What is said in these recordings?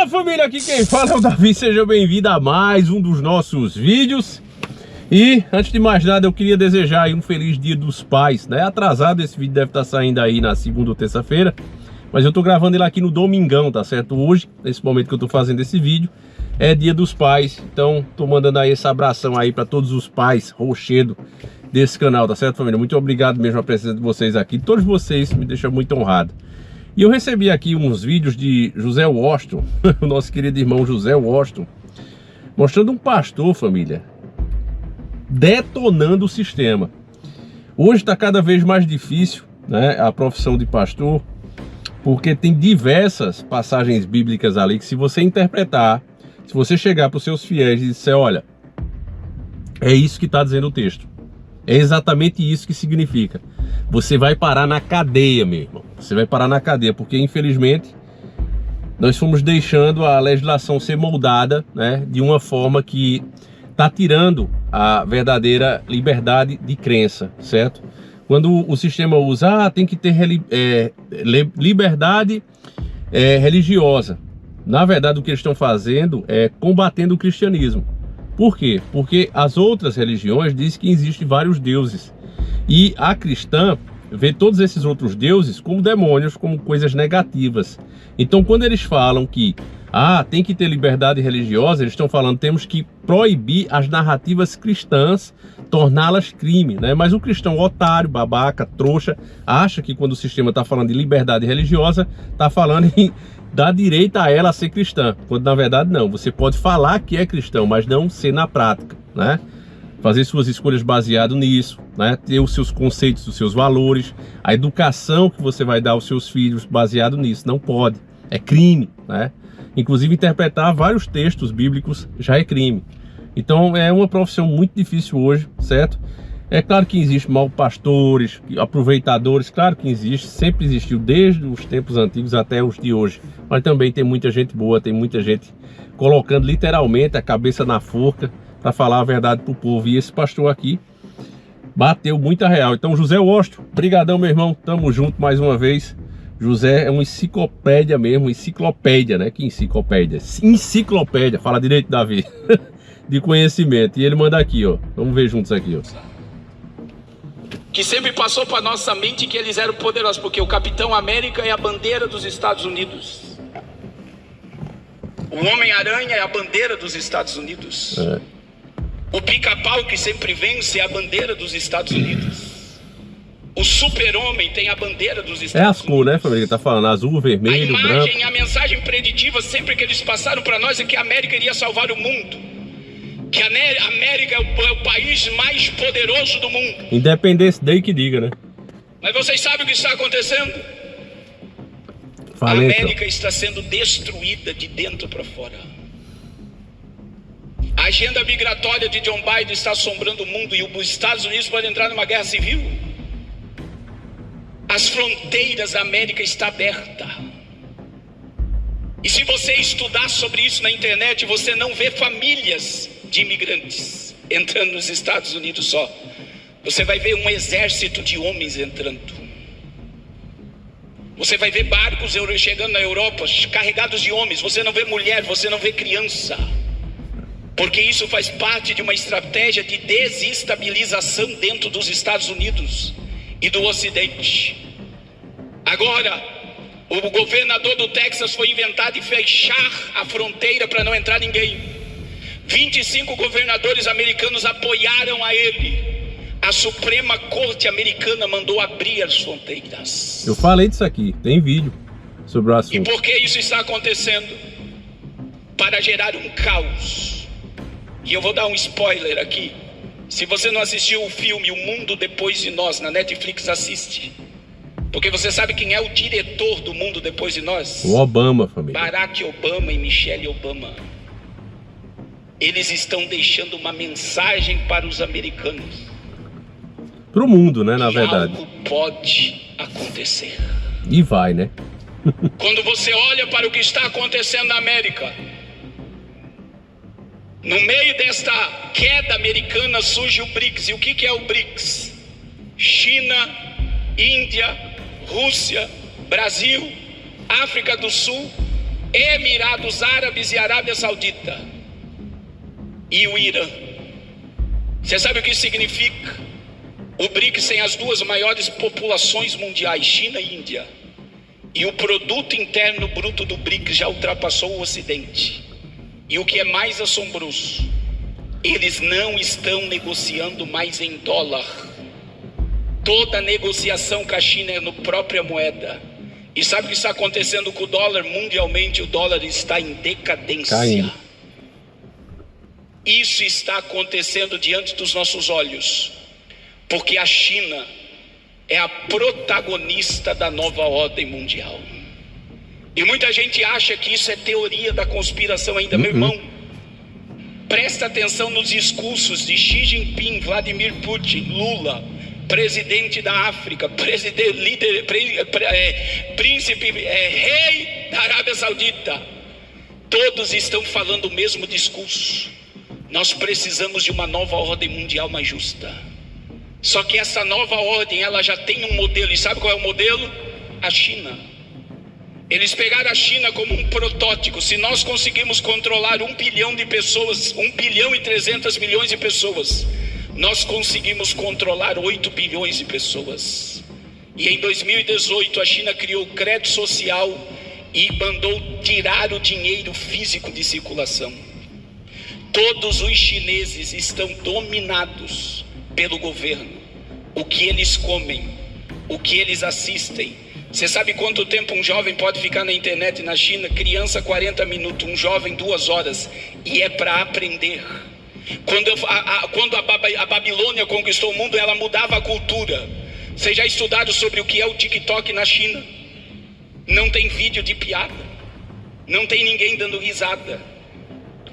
Fala família, aqui quem fala é o Davi, seja bem-vindo a mais um dos nossos vídeos. E antes de mais nada eu queria desejar aí um feliz dia dos pais, né? Atrasado, esse vídeo deve estar saindo aí na segunda ou terça-feira, mas eu tô gravando ele aqui no domingão, tá certo? Hoje, nesse momento que eu tô fazendo esse vídeo, é dia dos pais, então tô mandando aí esse abração aí para todos os pais rochedo desse canal, tá certo família? Muito obrigado mesmo a presença de vocês aqui, todos vocês me deixam muito honrado. E eu recebi aqui uns vídeos de José Washington, o nosso querido irmão José Washington, mostrando um pastor, família, detonando o sistema. Hoje está cada vez mais difícil, né, a profissão de pastor, porque tem diversas passagens bíblicas ali que, se você interpretar, se você chegar para os seus fiéis e disser, olha, é isso que está dizendo o texto, é exatamente isso que significa, você vai parar na cadeia, meu irmão. Você vai parar na cadeia, porque infelizmente nós fomos deixando a legislação ser moldada, né, de uma forma que está tirando a verdadeira liberdade de crença, certo? Quando o sistema usa, tem que ter liberdade religiosa. Na verdade, o que eles estão fazendo é combatendo o cristianismo. Por quê? Porque as outras religiões dizem que existem vários deuses. E a cristã vê todos esses outros deuses como demônios, como coisas negativas. Então, quando eles falam que tem que ter liberdade religiosa, eles estão falando temos que proibir as narrativas cristãs, torná-las crime, né? Mas o cristão otário, babaca, trouxa, acha que quando o sistema está falando de liberdade religiosa, está falando em dar direito a ela a ser cristã, quando na verdade não. Você pode falar que é cristão, mas não ser na prática, né? Fazer suas escolhas baseado nisso, né? Ter os seus conceitos, os seus valores, a educação que você vai dar aos seus filhos baseado nisso. Não pode, é crime, né? Inclusive interpretar vários textos bíblicos já é crime. Então é uma profissão muito difícil hoje, certo? É claro que existe mal pastores, aproveitadores, claro que existe, sempre existiu desde os tempos antigos até os de hoje. Mas também tem muita gente boa, tem muita gente colocando literalmente a cabeça na forca para falar a verdade pro povo. E esse pastor aqui bateu muita real. Então, José Washington, brigadão, meu irmão, tamo junto mais uma vez. José é uma enciclopédia mesmo, enciclopédia, né? Que enciclopédia? Enciclopédia, fala direito, Davi, de conhecimento. E ele manda aqui, ó, vamos ver juntos aqui, ó. Que sempre passou para nossa mente que eles eram poderosos, porque o Capitão América é a bandeira dos Estados Unidos. O Homem-Aranha é a bandeira dos Estados Unidos. O Pica-Pau que sempre vence é a bandeira dos Estados Unidos. O Super-Homem tem a bandeira dos Estados Unidos. É as cores, né, família? Tá falando azul, vermelho, branco. A imagem, a mensagem preditiva sempre que eles passaram para nós é que a América iria salvar o mundo. Que a América é o país mais poderoso do mundo. Independência daí que diga, né? Mas vocês sabem o que está acontecendo? Fala, a América então está sendo destruída de dentro para fora. A agenda migratória de John Biden está assombrando o mundo e os Estados Unidos podem entrar numa guerra civil. As fronteiras da América estão abertas. E se você estudar sobre isso na internet, você não vê famílias de imigrantes entrando nos Estados Unidos só. Você vai ver um exército de homens entrando. Você vai ver barcos chegando na Europa carregados de homens. Você não vê mulher, você não vê criança. Porque isso faz parte de uma estratégia de desestabilização dentro dos Estados Unidos e do Ocidente. Agora, o governador do Texas foi inventado de fechar a fronteira para não entrar ninguém. 25 governadores americanos apoiaram a ele. A Suprema Corte Americana mandou abrir as fronteiras. Eu falei disso aqui, tem vídeo sobre o assunto. E por que isso está acontecendo? Para gerar um caos. E eu vou dar um spoiler aqui. Se você não assistiu o filme O Mundo Depois de Nós, na Netflix, assiste. Porque você sabe quem é o diretor do Mundo Depois de Nós? O Obama, família. Barack Obama e Michelle Obama. Eles estão deixando uma mensagem para os americanos. Pro mundo, né, na verdade. Algo pode acontecer. E vai, né? Quando você olha para o que está acontecendo na América, no meio desta queda americana surge o BRICS. E o que é o BRICS? China, Índia, Rússia, Brasil, África do Sul Emirados Árabes e Arábia Saudita e o Irã. Você sabe o que isso significa? O BRICS tem as duas maiores populações mundiais, China e Índia. E o produto interno bruto do BRICS já ultrapassou o Ocidente. E o que é mais assombroso, eles não estão negociando mais em dólar. Toda negociação com a China é na própria moeda. E sabe o que está acontecendo com o dólar? Mundialmente o dólar está em decadência. Caindo. Isso está acontecendo diante dos nossos olhos, porque a China é a protagonista da nova ordem mundial. E muita gente acha que isso é teoria da conspiração ainda. Meu irmão, presta atenção nos discursos de Xi Jinping, Vladimir Putin, Lula, presidente da África, príncipe, rei da Arábia Saudita. Todos estão falando o mesmo discurso. Nós precisamos de uma nova ordem mundial mais justa. Só que essa nova ordem, ela já tem um modelo. E sabe qual é o modelo? A China. Eles pegaram a China como um protótipo. Se nós conseguimos controlar 1 bilhão de pessoas, 1 bilhão e 300 milhões de pessoas, nós conseguimos controlar 8 bilhões de pessoas. E em 2018 a China criou o crédito social e mandou tirar o dinheiro físico de circulação. Todos os chineses estão dominados pelo governo. O que eles comem, o que eles assistem. Você sabe quanto tempo um jovem pode ficar na internet na China? Criança 40 minutos, um jovem 2 horas. E é para aprender. Quando a Babilônia conquistou o mundo, ela mudava a cultura. Vocês já estudaram sobre o que é o TikTok na China? Não tem vídeo de piada, não tem ninguém dando risada.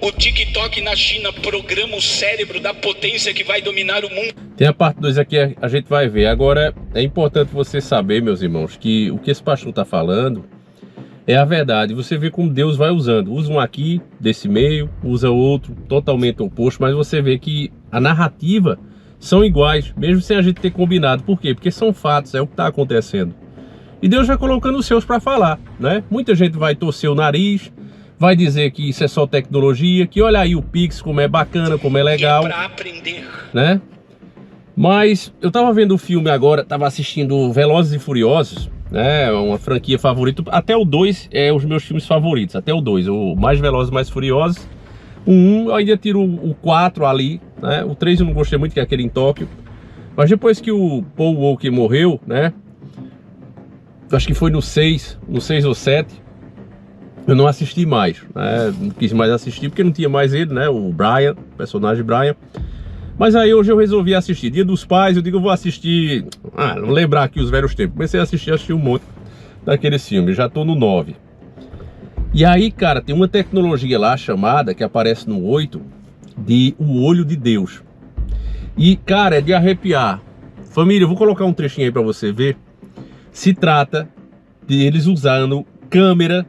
O TikTok na China programa o cérebro da potência que vai dominar o mundo. Tem a parte 2 aqui, a gente vai ver. Agora, é importante você saber, meus irmãos, que o que esse pastor está falando é a verdade. Você vê como Deus vai usando. Usa um aqui, desse meio, usa outro, totalmente oposto. Mas você vê que a narrativa são iguais, mesmo sem a gente ter combinado. Por quê? Porque são fatos, é o que está acontecendo. E Deus vai colocando os seus para falar, né? Muita gente vai torcer o nariz, vai dizer que isso é só tecnologia, que olha aí o Pix, como é bacana, como é legal. É para aprender, né? Mas eu tava vendo o filme agora, tava assistindo Velozes e Furiosos, né? Uma franquia favorita. Até o 2 é os meus filmes favoritos, até o 2, o Mais Velozes, Mais Furiosos. O 1 eu ainda tiro o 4 ali, né? O 3 eu não gostei muito, que é aquele em Tóquio. Mas depois que o Paul Walker morreu, né? Acho que foi no 6 ou 7. Eu não assisti mais, né? Não quis mais assistir porque não tinha mais ele, né? O Brian, o personagem Brian. Mas aí hoje eu resolvi assistir. Dia dos Pais, eu digo, eu vou assistir... não lembrar aqui os velhos tempos. Comecei a assistir um monte daqueles filmes. Já tô no 9. E aí, cara, tem uma tecnologia lá chamada, que aparece no 8, de o olho de Deus. E, cara, é de arrepiar. Família, eu vou colocar um trechinho aí pra você ver. Se trata de eles usando câmera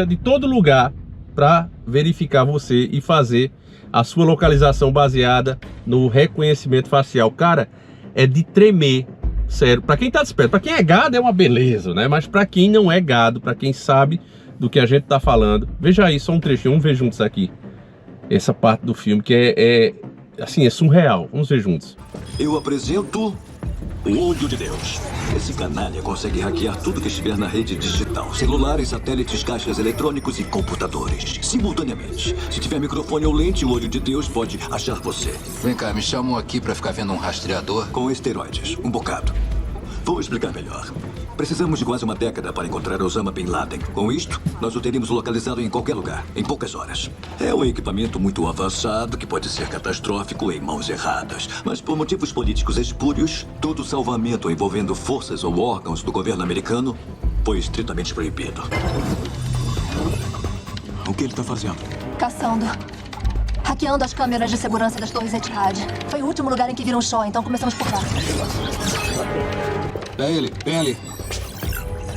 de todo lugar para verificar você e fazer a sua localização baseada no reconhecimento facial. Cara, é de tremer, sério. Para quem tá desperto, para quem é gado é uma beleza, né? Mas para quem não é gado, para quem sabe do que a gente tá falando, veja aí, só um trechinho, vamos ver juntos aqui essa parte do filme que assim, é surreal. Vamos ver juntos. Eu apresento o olho de Deus. Esse canalha consegue hackear tudo que estiver na rede digital. Celulares, satélites, caixas eletrônicos e computadores. Simultaneamente. Se tiver microfone ou lente, o olho de Deus pode achar você. Vem cá, me chamam aqui pra ficar vendo um rastreador? Com esteroides. Um bocado. Vou explicar melhor. Precisamos de quase uma década para encontrar Osama Bin Laden. Com isto, nós o teríamos localizado em qualquer lugar, em poucas horas. É um equipamento muito avançado que pode ser catastrófico em mãos erradas. Mas por motivos políticos espúrios, todo salvamento envolvendo forças ou órgãos do governo americano foi estritamente proibido. O que ele está fazendo? Caçando. Hackeando as câmeras de segurança das torres Etihad. Foi o último lugar em que viram o show, então começamos por lá. É ele, vem ali.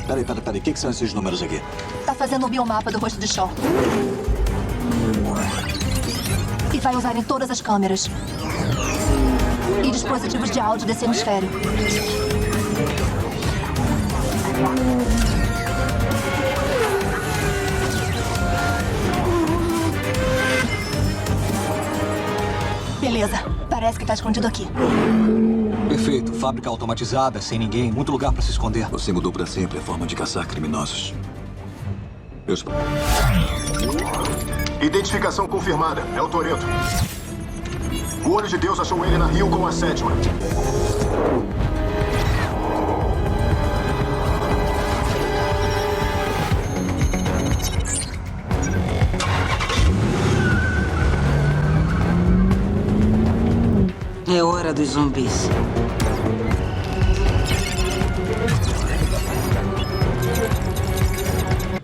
Peraí, o que são esses números aqui? Tá fazendo um biomapa do rosto de Shaw. E vai usar em todas as câmeras. E dispositivos de áudio desse hemisfério. certeza. Parece que tá escondido aqui. Perfeito. Fábrica automatizada, sem ninguém. Muito lugar pra se esconder. Você mudou pra sempre a forma de caçar criminosos. Meus... Identificação confirmada. É o Toretto. O Olho de Deus achou ele na Rio com a 7ª. É hora dos zumbis.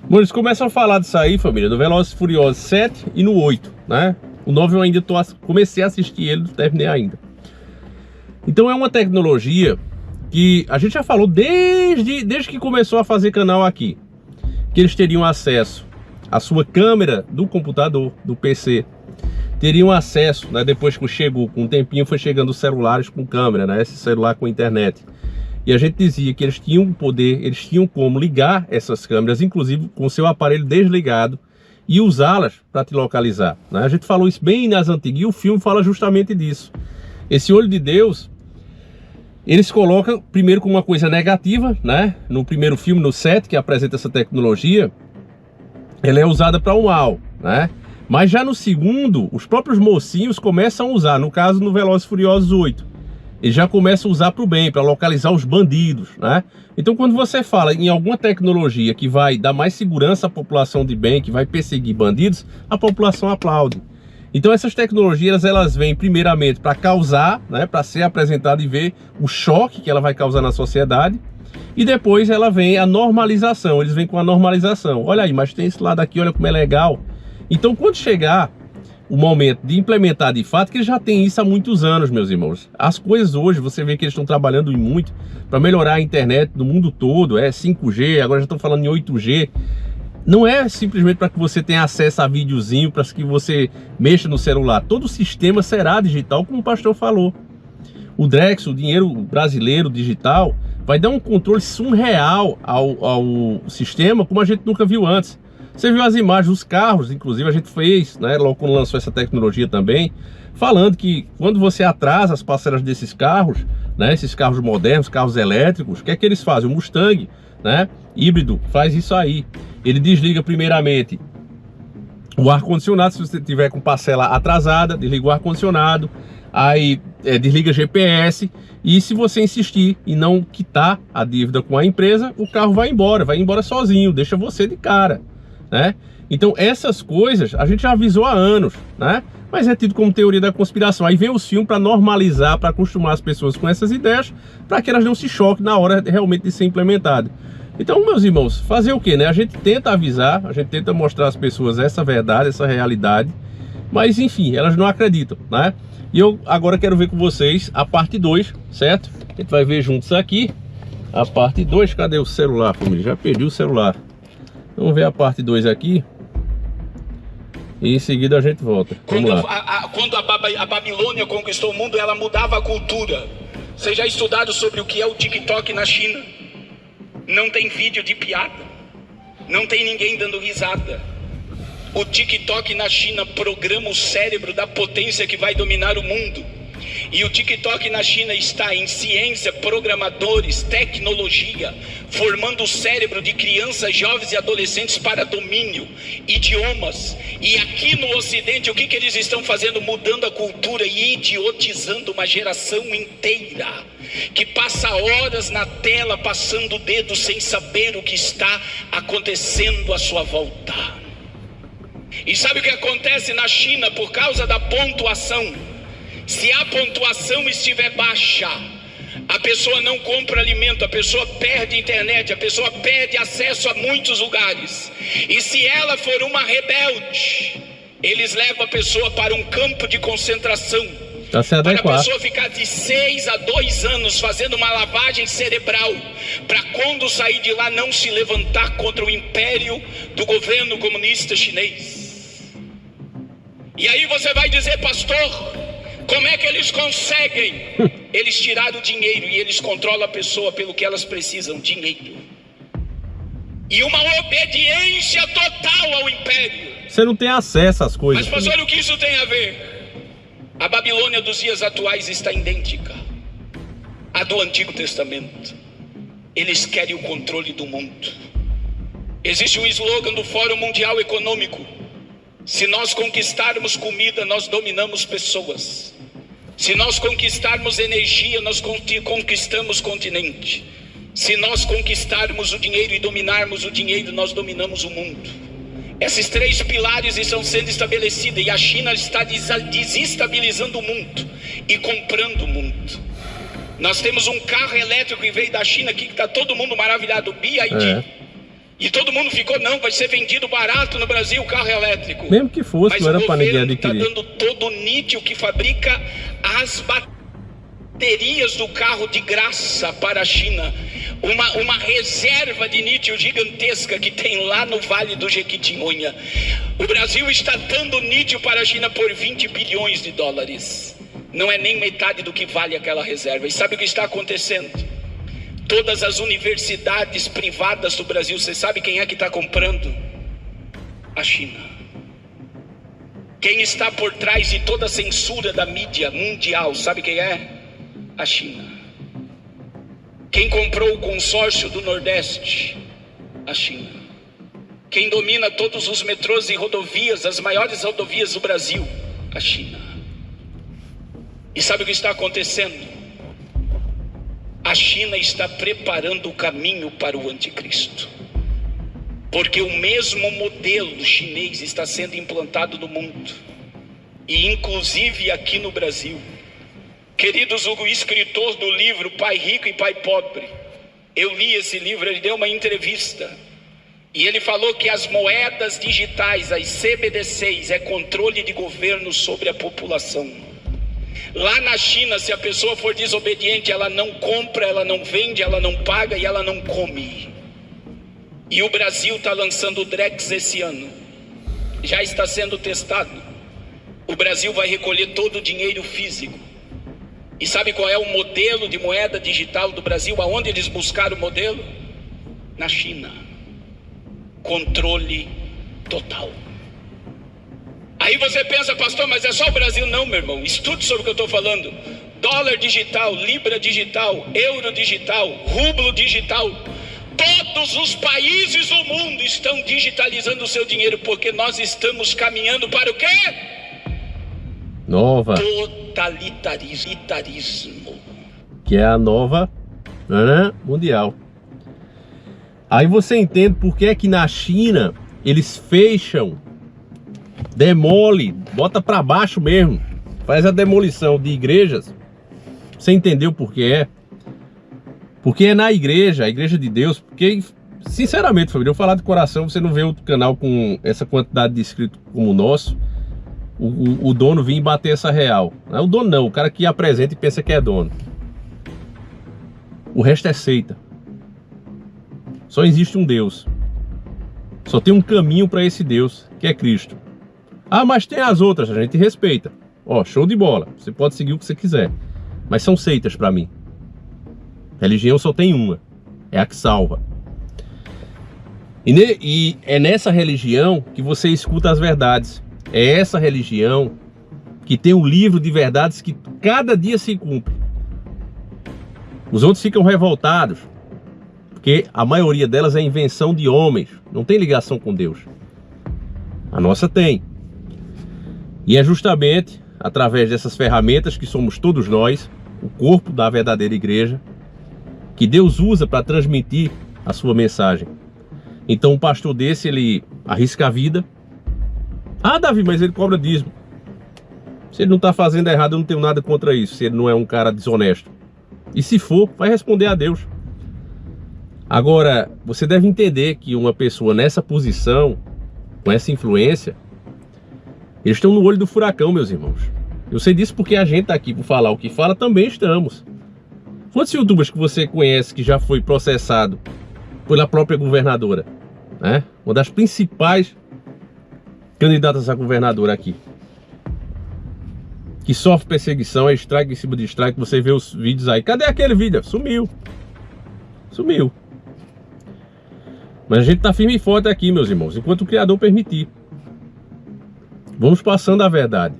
Bom, eles começam a falar disso aí, família, no Velozes e Furiosos 7 e no 8, né? O 9 eu ainda comecei a assistir ele, não terminei ainda. Então é uma tecnologia que a gente já falou desde que começou a fazer canal aqui. Que eles teriam acesso à sua câmera do computador, do PC. Teriam acesso, né, depois que chegou, com um tempinho foi chegando os celulares com câmera, né? Esse celular com internet. E a gente dizia que eles tinham poder, eles tinham como ligar essas câmeras, inclusive com o seu aparelho desligado, e usá-las para te localizar, né? A gente falou isso bem nas antigas, e o filme fala justamente disso. Esse Olho de Deus, eles colocam primeiro como uma coisa negativa, né? No primeiro filme, no 7, que apresenta essa tecnologia, ela é usada para o mal, né? Mas já no segundo, os próprios mocinhos começam a usar, no caso no Velozes e Furiosos 8. Eles já começam a usar para o bem, para localizar os bandidos, né? Então quando você fala em alguma tecnologia que vai dar mais segurança à população de bem, que vai perseguir bandidos, a população aplaude. Então essas tecnologias, elas vêm primeiramente para causar, né, para ser apresentada e ver o choque que ela vai causar na sociedade. E depois ela vem a normalização, eles vêm com a normalização. Olha aí, mas tem esse lado aqui, olha como é legal. Então quando chegar o momento de implementar de fato, que eles já têm isso há muitos anos, meus irmãos. As coisas hoje, você vê que eles estão trabalhando muito para melhorar a internet no mundo todo, 5G, agora já estão falando em 8G. Não é simplesmente para que você tenha acesso a videozinho, para que você mexa no celular. Todo o sistema será digital, como o pastor falou. O Drex, o dinheiro brasileiro digital, vai dar um controle surreal ao sistema, como a gente nunca viu antes. Você viu as imagens dos carros, inclusive a gente fez, né, logo quando lançou essa tecnologia também, falando que quando você atrasa as parcelas desses carros, né, esses carros modernos, carros elétricos, o que é que eles fazem? O Mustang, né, híbrido, faz isso aí. Ele desliga primeiramente o ar-condicionado, se você tiver com parcela atrasada, desliga o ar-condicionado, aí desliga GPS, e se você insistir em não quitar a dívida com a empresa, o carro vai embora sozinho, deixa você de cara, né? Então essas coisas a gente já avisou há anos, né? Mas é tido como teoria da conspiração. Aí vem os filmes para normalizar, para acostumar as pessoas com essas ideias, para que elas não se choquem na hora realmente de ser implementado. Então, meus irmãos, fazer o que, né? A gente tenta avisar, a gente tenta mostrar às pessoas essa verdade, essa realidade, mas enfim, elas não acreditam, né? E eu agora quero ver com vocês a parte 2, certo? A gente vai ver juntos aqui a parte 2. Cadê o celular, família? Já perdi o celular. Vamos ver a parte 2 aqui. E em seguida a gente volta. Vamos lá. Quando a Babilônia conquistou o mundo, ela mudava a cultura. Vocês já estudaram sobre o que é o TikTok na China? Não tem vídeo de piada. Não tem ninguém dando risada. O TikTok na China programa o cérebro da potência que vai dominar o mundo. E o TikTok na China está em ciência, programadores, tecnologia, formando o cérebro de crianças, jovens e adolescentes para domínio, idiomas. E aqui no Ocidente, o que eles estão fazendo? Mudando a cultura e idiotizando uma geração inteira, que passa horas na tela, passando o dedo sem saber o que está acontecendo à sua volta. E sabe o que acontece na China por causa da pontuação? Se a pontuação estiver baixa, a pessoa não compra alimento, a pessoa perde internet, a pessoa perde acesso a muitos lugares. E se ela for uma rebelde, eles levam a pessoa para um campo de concentração, para a pessoa ficar de 6 a 2 anos fazendo uma lavagem cerebral, para quando sair de lá não se levantar contra o império do governo comunista chinês. E aí você vai dizer, pastor, como é que eles conseguem? Eles tiraram o dinheiro e eles controlam a pessoa pelo que elas precisam, dinheiro. E uma obediência total ao império. Você não tem acesso às coisas. Mas pastor, o que isso tem a ver? A Babilônia dos dias atuais está idêntica à do Antigo Testamento. Eles querem o controle do mundo. Existe um slogan do Fórum Mundial Econômico: se nós conquistarmos comida, nós dominamos pessoas. Se nós conquistarmos energia, nós conquistamos continente. Se nós conquistarmos o dinheiro e dominarmos o dinheiro, nós dominamos o mundo. Esses 3 pilares estão sendo estabelecidos e a China está desestabilizando o mundo e comprando o mundo. Nós temos um carro elétrico que veio da China aqui, que está todo mundo maravilhado, BYD. E todo mundo ficou, não, vai ser vendido barato no Brasil o carro elétrico. Mesmo que fosse, mas não era para ninguém adquirir. Está dando todo o lítio que fabrica as baterias do carro de graça para a China. Uma reserva de lítio gigantesca que tem lá no Vale do Jequitinhonha. O Brasil está dando lítio para a China por 20 bilhões de dólares. Não é nem metade do que vale aquela reserva. E sabe o que está acontecendo? Todas as universidades privadas do Brasil, você sabe quem é que está comprando? A China. Quem está por trás de toda a censura da mídia mundial, sabe quem é? A China. Quem comprou o consórcio do Nordeste? A China. Quem domina todos os metrôs e rodovias, as maiores rodovias do Brasil? A China. E sabe o que está acontecendo? A China está preparando o caminho para o anticristo. Porque o mesmo modelo chinês está sendo implantado no mundo. E inclusive aqui no Brasil. Queridos, o escritor do livro Pai Rico e Pai Pobre, eu li esse livro, ele deu uma entrevista. E ele falou que as moedas digitais, as CBDCs, é controle de governo sobre a população. Lá na China, se a pessoa for desobediente, ela não compra, ela não vende, ela não paga e ela não come. E o Brasil está lançando o Drex esse ano. Já está sendo testado. O Brasil vai recolher todo o dinheiro físico. E sabe qual é o modelo de moeda digital do Brasil? Aonde eles buscaram o modelo? Na China. Controle total. Aí você pensa, pastor, mas é só o Brasil? Não, meu irmão, estude sobre o que eu estou falando. Dólar digital, libra digital, euro digital, rublo digital. Todos os países do mundo estão digitalizando o seu dinheiro, porque nós estamos caminhando para o quê? Nova. Totalitarismo. Que é a nova mundial. Aí você entende por que é que na China eles fecham, demole, bota para baixo mesmo, faz a demolição de igrejas. Você entendeu por que é? Porque é na igreja, a igreja de Deus. Porque, sinceramente, família, eu falar de coração, você não vê outro canal com essa quantidade de inscritos como o nosso, o dono vir bater essa real. Não é o dono não, o cara que apresenta e pensa que é dono. O resto é seita. Só existe um Deus. Só tem um caminho para esse Deus, que é Cristo. Ah, mas tem as outras, a gente respeita. Ó, show de bola. Você pode seguir o que você quiser. Mas são seitas para mim. Religião só tem uma. É a que salva. E é nessa religião que você escuta as verdades. É essa religião que tem um livro de verdades que cada dia se cumpre. Os outros ficam revoltados, porque a maioria delas é invenção de homens. Não tem ligação com Deus. A nossa tem. E é justamente através dessas ferramentas que somos todos nós, o corpo da verdadeira igreja, que Deus usa para transmitir a sua mensagem. Então um pastor desse, ele arrisca a vida. Ah, Davi, mas ele cobra dízimo. Se ele não está fazendo errado, eu não tenho nada contra isso, se ele não é um cara desonesto. E se for, vai responder a Deus. Agora, você deve entender que uma pessoa nessa posição, com essa influência, eles estão no olho do furacão, meus irmãos. Eu sei disso porque a gente está aqui para falar o que fala, também estamos. Quantos youtubers que você conhece que já foi processado pela própria governadora, né? Uma das principais candidatas a governadora aqui, que sofre perseguição, é strike em cima de strike. Você vê os vídeos aí. Cadê aquele vídeo? Sumiu. Sumiu. Mas a gente tá firme e forte aqui, meus irmãos, enquanto o Criador permitir. Vamos passando a verdade.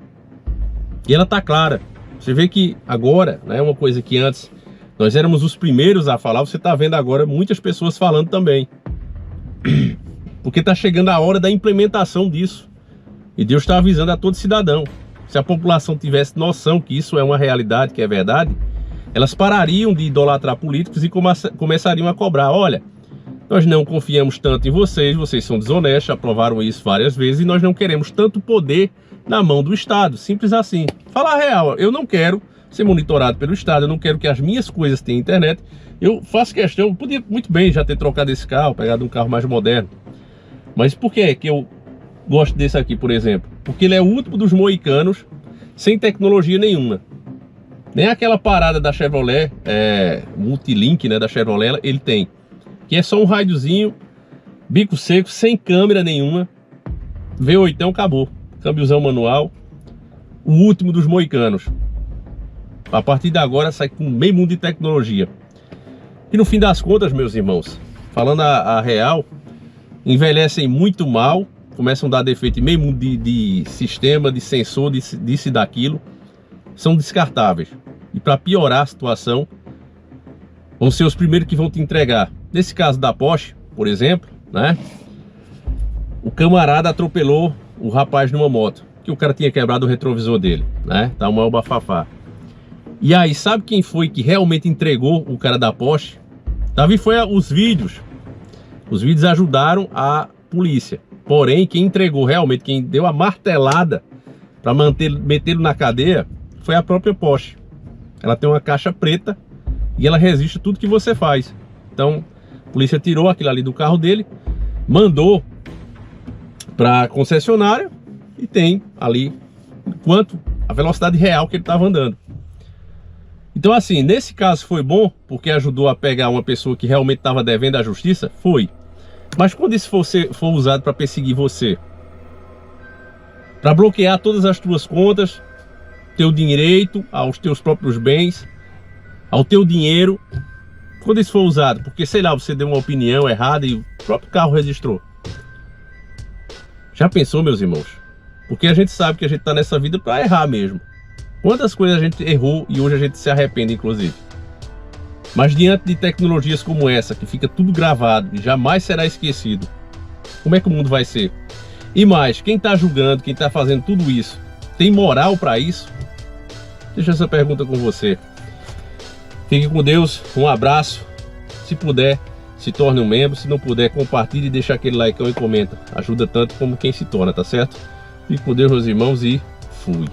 E ela tá clara. Você vê que agora, né, uma coisa que antes nós éramos os primeiros a falar, você tá vendo agora muitas pessoas falando também. Porque tá chegando a hora da implementação disso. E Deus está avisando a todo cidadão. Se a população tivesse noção que isso é uma realidade, que é verdade, elas parariam de idolatrar políticos e começariam a cobrar. Olha, nós não confiamos tanto em vocês, vocês são desonestos, aprovaram isso várias vezes e nós não queremos tanto poder na mão do Estado. Simples assim. Falar a real, eu não quero ser monitorado pelo Estado, eu não quero que as minhas coisas tenham internet. Eu faço questão, eu podia muito bem já ter trocado esse carro, pegado um carro mais moderno. Mas por que é que eu gosto desse aqui, por exemplo? Porque ele é o último dos moicanos sem tecnologia nenhuma. Nem aquela parada da Chevrolet, Multilink, né, da Chevrolet, ele tem. Que é só um rádiozinho, bico seco, sem câmera nenhuma. V8, acabou. Câmbiozão manual. O último dos moicanos. A partir de agora sai com meio mundo de tecnologia. E no fim das contas, meus irmãos, falando a real, envelhecem muito mal, começam a dar defeito em meio mundo de sistema, de sensor, disso e daquilo. São descartáveis. E para piorar a situação, vão ser os primeiros que vão te entregar. Nesse caso da Porsche, por exemplo, né? O camarada atropelou o rapaz numa moto, que o cara tinha quebrado o retrovisor dele, né? Tá um maior bafafá. E aí, sabe quem foi que realmente entregou o cara da Porsche? Davi, foi os vídeos. Os vídeos ajudaram a polícia. Porém, quem entregou realmente, quem deu a martelada para metê-lo na cadeia, foi a própria Porsche. Ela tem uma caixa preta e ela resiste a tudo que você faz. Então, a polícia tirou aquilo ali do carro dele, mandou para a concessionária e tem ali quanto a velocidade real que ele estava andando. Então, assim, nesse caso foi bom, porque ajudou a pegar uma pessoa que realmente estava devendo à justiça, foi. Mas quando isso for usado para perseguir você, para bloquear todas as tuas contas, teu direito aos teus próprios bens, ao teu dinheiro, quando isso for usado, porque sei lá, você deu uma opinião errada e o próprio carro registrou. Já pensou, meus irmãos? Porque a gente sabe que a gente está nessa vida para errar mesmo. Quantas coisas a gente errou e hoje a gente se arrepende, inclusive. Mas diante de tecnologias como essa, que fica tudo gravado e jamais será esquecido, como é que o mundo vai ser? E mais, quem está julgando, quem está fazendo tudo isso, tem moral para isso? Deixa essa pergunta com você. Fique com Deus, um abraço. Se puder, se torne um membro. Se não puder, compartilhe e deixa aquele like e comenta. Ajuda tanto como quem se torna, tá certo? Fique com Deus, meus irmãos, e fui.